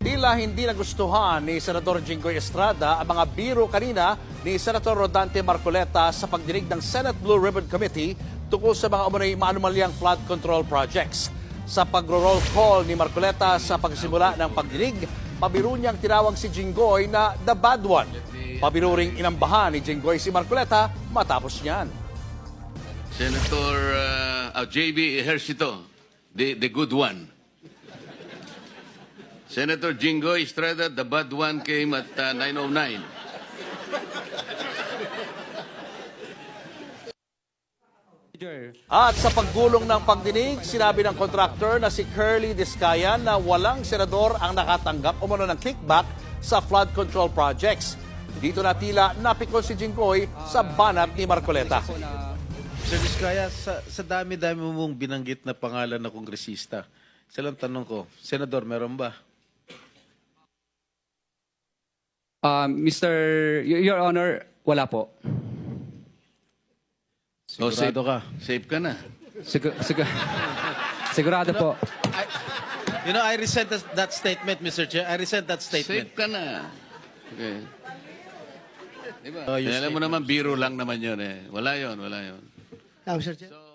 Tila hindi nagustuhan ni Senador Jinggoy Estrada ang mga biro kanina ni Senator Rodante Marcoleta sa pagdinig ng Senate Blue Ribbon Committee tungkol sa mga umunoy maanumalyang flood control projects. Sa pagro-roll call ni Marcoleta sa pagsimula ng pagdinig, pabiro niyang tinawag si Jinggoy na the bad one. Pabiro ring inambahan ni Jinggoy si Marcoleta matapos niyan. Senator JB Ejercito, the good one. Senator Jinggoy Estrada, the bad one came at 9:09. At sa paggulong ng pagdinig, sinabi ng contractor na si Curly Discayan na walang senador ang nakatanggap umano ng kickback sa flood control projects. Dito na tila napikon si Jinggoy sa banat ni Marcoleta. Sir Vizcaya, sa dami-dami mong binanggit na pangalan na kongresista, isa lang tanong ko, Senador, meron ba? Your Honor, wala po. Sigurado ka? Safe ka na. Sigurado po. I resent that statement, Mr. Chair. I resent that statement. Safe ka na. Okay. Diba? Your Alam mo naman, biro lang naman yun eh. Wala yun, wala yun. Mr. Chair. So,